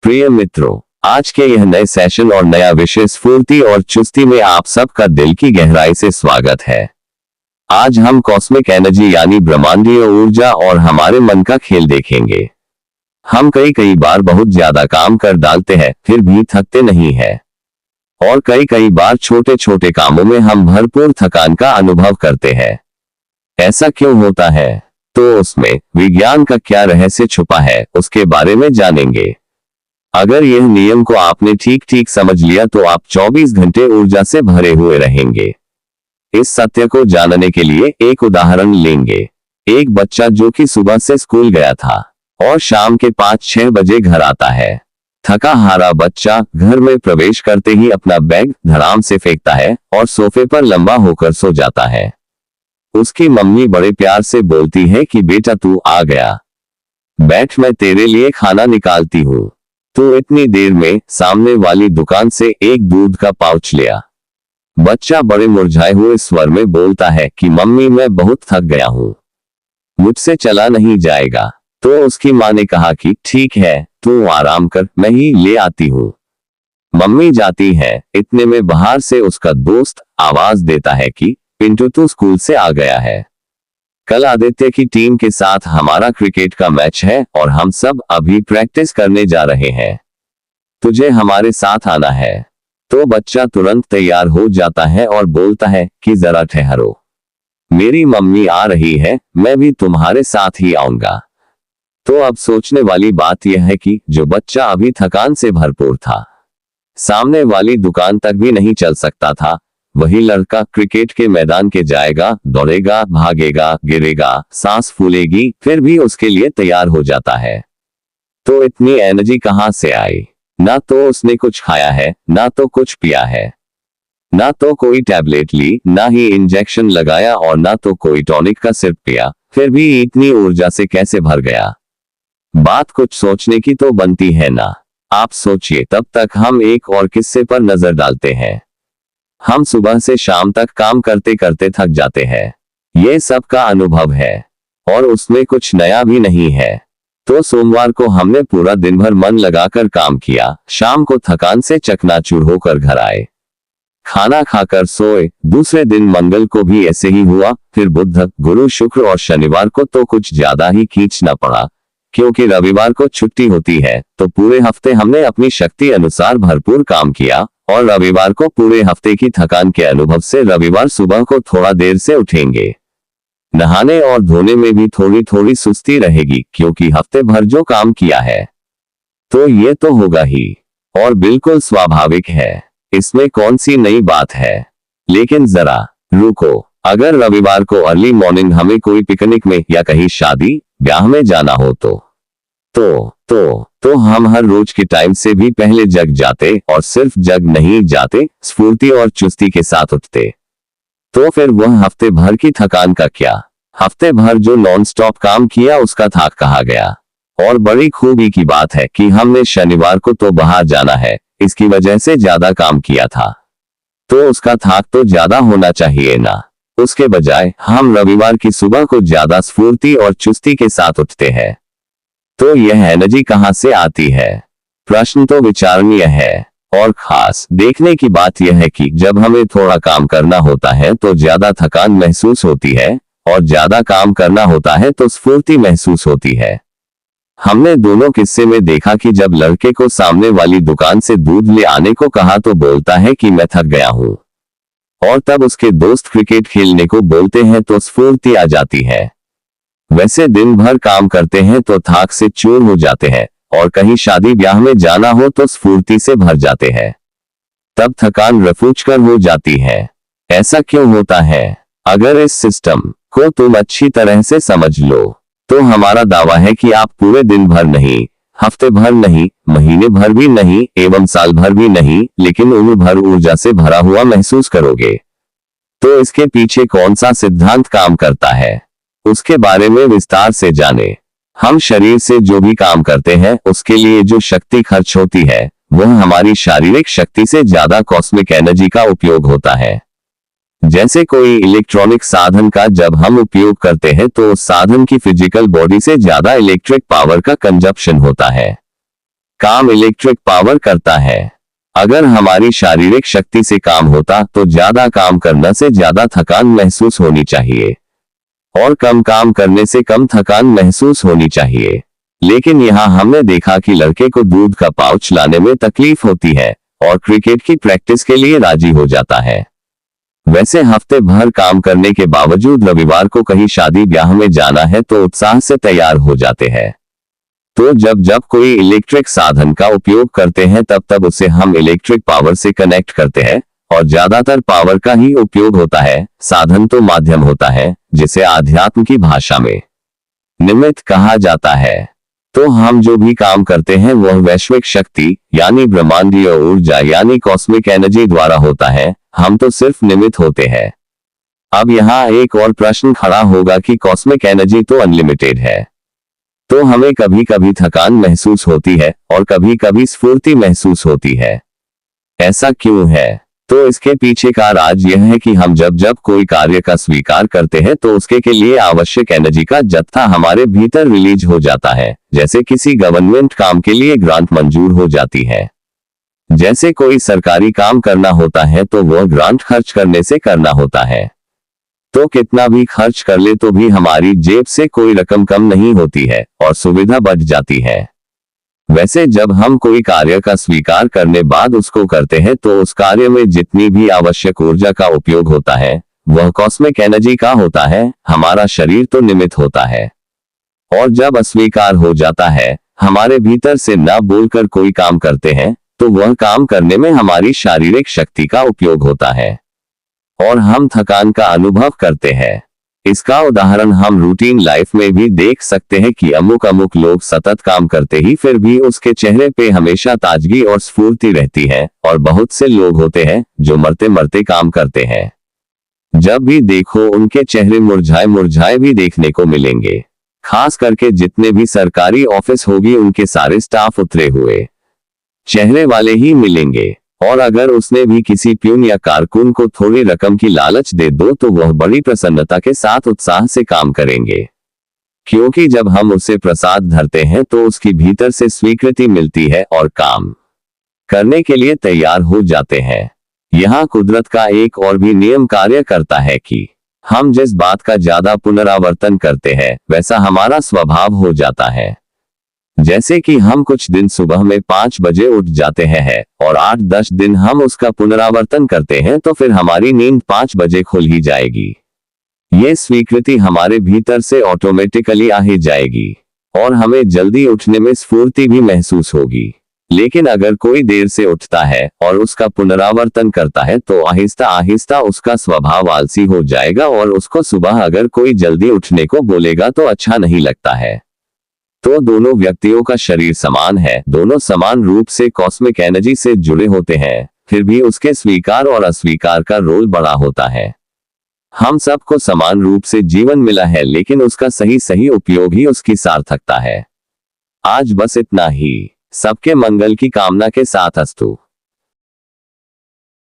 प्रिय मित्रों, आज के यह नए सेशन और नया विषय स्फूर्ति और चुस्ती में आप सबका दिल की गहराई से स्वागत है। आज हम कॉस्मिक एनर्जी यानी ब्रह्मांडीय ऊर्जा और हमारे मन का खेल देखेंगे। हम कई बार बहुत ज्यादा काम कर डालते हैं फिर भी थकते नहीं है, और कई बार छोटे छोटे कामों में हम भरपूर थकान का अनुभव करते हैं। ऐसा क्यों होता है? तो उसमें विज्ञान का क्या रहस्य छुपा है, उसके बारे में जानेंगे। अगर यह नियम को आपने ठीक समझ लिया तो आप 24 घंटे ऊर्जा से भरे हुए रहेंगे। इस सत्य को जानने के लिए एक उदाहरण लेंगे। एक बच्चा जो कि सुबह से स्कूल गया था और शाम के 5-6 बजे घर आता है। थका हारा बच्चा घर में प्रवेश करते ही अपना बैग धड़ाम से फेंकता है और सोफे पर लंबा होकर सो जाता है। उसकी मम्मी बड़े प्यार से बोलती है कि बेटा तू आ गया, बैठ मैं तेरे लिए खाना निकालती हूँ। तो इतनी देर में सामने वाली दुकान से एक दूध का पाउच लिया। बच्चा बड़े मुरझाए हुए स्वर में बोलता है कि मम्मी मैं बहुत थक गया हूँ, मुझसे चला नहीं जाएगा। तो उसकी माँ ने कहा कि ठीक है तू आराम कर, मैं ही ले आती हूँ। मम्मी जाती है, इतने में बाहर से उसका दोस्त आवाज देता है कि पिंटू तू स्कूल से आ गया है, कल आदित्य की टीम के साथ हमारा क्रिकेट का मैच है और हम सब अभी प्रैक्टिस करने जा रहे हैं, तुझे हमारे साथ आना है। तो बच्चा तुरंत तैयार हो जाता है और बोलता है कि जरा ठहरो, मेरी मम्मी आ रही है, मैं भी तुम्हारे साथ ही आऊंगा। तो अब सोचने वाली बात यह है कि जो बच्चा अभी थकान से भरपूर था, सामने वाली दुकान तक भी नहीं चल सकता था, वही लड़का क्रिकेट के मैदान के जाएगा, दौड़ेगा, भागेगा, गिरेगा, सांस फूलेगी, फिर भी उसके लिए तैयार हो जाता है। तो इतनी एनर्जी कहां से आई? ना तो उसने कुछ खाया है, ना तो कुछ पिया है, ना तो कोई टैबलेट ली, ना ही इंजेक्शन लगाया और ना तो कोई टॉनिक का सिरप पिया, फिर भी इतनी ऊर्जा से कैसे भर गया? बात कुछ सोचने की तो बनती है ना। आप सोचिए। तब तक हम एक और किस्से पर नजर डालते हैं। हम सुबह से शाम तक काम करते करते थक जाते हैं, ये सबका अनुभव है और उसमें कुछ नया भी नहीं है। तो सोमवार को हमने पूरा दिन भर मन लगाकर काम किया, शाम को थकान से चकनाचूर होकर घर आए, खाना खाकर सोए। दूसरे दिन मंगल को भी ऐसे ही हुआ, फिर बुध, गुरु, शुक्र और शनिवार को तो कुछ ज्यादा ही खींचना पड़ा, क्योंकि रविवार को छुट्टी होती है। तो पूरे हफ्ते हमने अपनी शक्ति अनुसार भरपूर काम किया और रविवार को पूरे हफ्ते की थकान के अनुभव से रविवार सुबह को थोड़ा देर से उठेंगे। नहाने और धोने में भी थोड़ी सुस्ती रहेगी, क्योंकि हफ्ते भर जो काम किया है। तो ये तो होगा ही और बिल्कुल स्वाभाविक है, इसमें कौन सी नई बात है। लेकिन जरा रुको, अगर रविवार को अर्ली मॉर्निंग हमें कोई पिकनिक में या कहीं शादी ब्याह में जाना हो तो हम हर रोज के टाइम से भी पहले जग जाते, और सिर्फ जग नहीं जाते, स्फूर्ति और चुस्ती के साथ उठते। तो फिर वह हफ्ते भर की थकान का क्या? हफ्ते भर जो नॉन स्टॉप काम किया उसका थाक कहा गया। और बड़ी खूबी की बात है कि हमने शनिवार को तो बाहर जाना है, इसकी वजह से ज्यादा काम किया था, तो उसका थाक तो ज्यादा होना चाहिए ना। उसके बजाय हम रविवार की सुबह को ज्यादा स्फूर्ति और चुस्ती के साथ उठते हैं। तो यह एनर्जी कहां से आती है? प्रश्न तो विचारणीय है। और खास देखने की बात यह है कि जब हमें थोड़ा काम करना होता है तो ज्यादा थकान महसूस होती है, और ज्यादा काम करना होता है तो स्फूर्ति महसूस होती है। हमने दोनों किस्से में देखा कि जब लड़के को सामने वाली दुकान से दूध ले आने को कहा तो बोलता है कि मैं थक गया हूँ, और तब उसके दोस्त क्रिकेट खेलने को बोलते हैं तो स्फूर्ति आ जाती है। वैसे दिन भर काम करते हैं तो थाक से चूर हो जाते हैं, और कहीं शादी ब्याह में जाना हो तो स्फूर्ति से भर जाते हैं, तब थकान रफूच कर हो जाती है। ऐसा क्यों होता है? अगर इस सिस्टम को तुम अच्छी तरह से समझ लो तो हमारा दावा है कि आप पूरे दिन भर नहीं, हफ्ते भर नहीं, महीने भर भी नहीं, एवं साल भर भी नहीं, लेकिन उम्र भर ऊर्जा से भरा हुआ महसूस करोगे। तो इसके पीछे कौन सा सिद्धांत काम करता है, उसके बारे में विस्तार से जाने। हम शरीर से जो भी काम करते हैं उसके लिए जो शक्ति खर्च होती है वह हमारी शारीरिक शक्ति से ज्यादा कॉस्मिक एनर्जी का उपयोग होता है। जैसे कोई इलेक्ट्रॉनिक साधन का जब हम उपयोग करते हैं तो उस साधन की फिजिकल बॉडी से ज्यादा इलेक्ट्रिक पावर का कंजप्शन होता है। काम इलेक्ट्रिक पावर करता है। अगर हमारी शारीरिक शक्ति से काम होता तो ज्यादा काम करने से ज्यादा थकान महसूस होनी चाहिए और कम काम करने से कम थकान महसूस होनी चाहिए। लेकिन यहाँ हमने देखा कि लड़के को दूध का पाउच लाने में तकलीफ होती है और क्रिकेट की प्रैक्टिस के लिए राजी हो जाता है। वैसे हफ्ते भर काम करने के बावजूद रविवार को कहीं शादी ब्याह में जाना है तो उत्साह से तैयार हो जाते हैं। तो जब जब कोई इलेक्ट्रिक साधन का उपयोग करते हैं तब तब उसे हम इलेक्ट्रिक पावर से कनेक्ट करते हैं और ज्यादातर पावर का ही उपयोग होता है। साधन तो माध्यम होता है जिसे आध्यात्म की भाषा में निमित्त कहा जाता है। तो हम जो भी काम करते हैं वह वैश्विक शक्ति यानी ब्रह्मांडीय ऊर्जा यानी कॉस्मिक एनर्जी द्वारा होता है। हम तो सिर्फ निमित्त होते हैं। अब यहाँ एक और प्रश्न खड़ा होगा कि कॉस्मिक एनर्जी तो अनलिमिटेड है, तो हमें कभी कभी थकान महसूस होती है और कभी कभी स्फूर्ति महसूस होती है। ऐसा क्यों है? तो इसके पीछे का राज यह है कि हम जब जब कोई कार्य का स्वीकार करते हैं तो उसके के लिए आवश्यक एनर्जी का जत्था हमारे भीतर रिलीज हो जाता है। जैसे किसी गवर्नमेंट काम के लिए ग्रांट मंजूर हो जाती है। जैसे कोई सरकारी काम करना होता है तो वह ग्रांट खर्च करने से करना होता है। तो कितना भी खर्च कर ले तो भी हमारी जेब से कोई रकम कम नहीं होती है और सुविधा बढ़ जाती है। वैसे जब हम कोई कार्य का स्वीकार करने बाद उसको करते हैं तो उस कार्य में जितनी भी आवश्यक ऊर्जा का उपयोग होता है वह कॉस्मिक एनर्जी का होता है। हमारा शरीर तो निमित्त होता है और जब अस्वीकार हो जाता है, हमारे भीतर से ना बोलकर कोई काम करते हैं तो वह काम करने में हमारी शारीरिक शक्ति का उपयोग होता है और हम थकान का अनुभव करते हैं। इसका उदाहरण हम रूटीन लाइफ में भी देख सकते हैं कि अमुक लोग सतत काम करते ही फिर भी उसके चेहरे पे हमेशा ताजगी और स्फूर्ति रहती है और बहुत से लोग होते हैं जो मरते मरते काम करते हैं। जब भी देखो उनके चेहरे मुरझाए मुरझाए भी देखने को मिलेंगे। खास करके जितने भी सरकारी ऑफिस होगी उनके सारे स्टाफ उतरे हुए चेहरे वाले ही मिलेंगे। और अगर उसने भी किसी प्यून या कारकुन को थोड़ी रकम की लालच दे दो तो वह बड़ी प्रसन्नता के साथ उत्साह से काम करेंगे, क्योंकि जब हम उसे प्रसाद धरते हैं तो उसकी भीतर से स्वीकृति मिलती है और काम करने के लिए तैयार हो जाते हैं। यहाँ कुदरत का एक और भी नियम कार्य करता है कि हम जिस बात का ज्यादा पुनरावर्तन करते हैं वैसा हमारा स्वभाव हो जाता है। जैसे कि हम कुछ दिन सुबह में 5 बजे उठ जाते हैं और 8-10 दिन हम उसका पुनरावर्तन करते हैं तो फिर हमारी नींद 5 बजे खुल ही जाएगी। ये स्वीकृति हमारे भीतर से ऑटोमेटिकली आ ही जाएगी और हमें जल्दी उठने में स्फूर्ति भी महसूस होगी। लेकिन अगर कोई देर से उठता है और उसका पुनरावर्तन करता है तो आहिस्ता आहिस्ता उसका स्वभाव आलसी हो जाएगा और उसको सुबह अगर कोई जल्दी उठने को बोलेगा तो अच्छा नहीं लगता है। तो दोनों व्यक्तियों का शरीर समान है, दोनों समान रूप से कॉस्मिक एनर्जी से जुड़े होते हैं, फिर भी उसके स्वीकार और अस्वीकार का रोल बड़ा होता है। हम सबको समान रूप से जीवन मिला है लेकिन उसका सही सही उपयोग ही उसकी सार्थकता है। आज बस इतना ही। सबके मंगल की कामना के साथ अस्तु।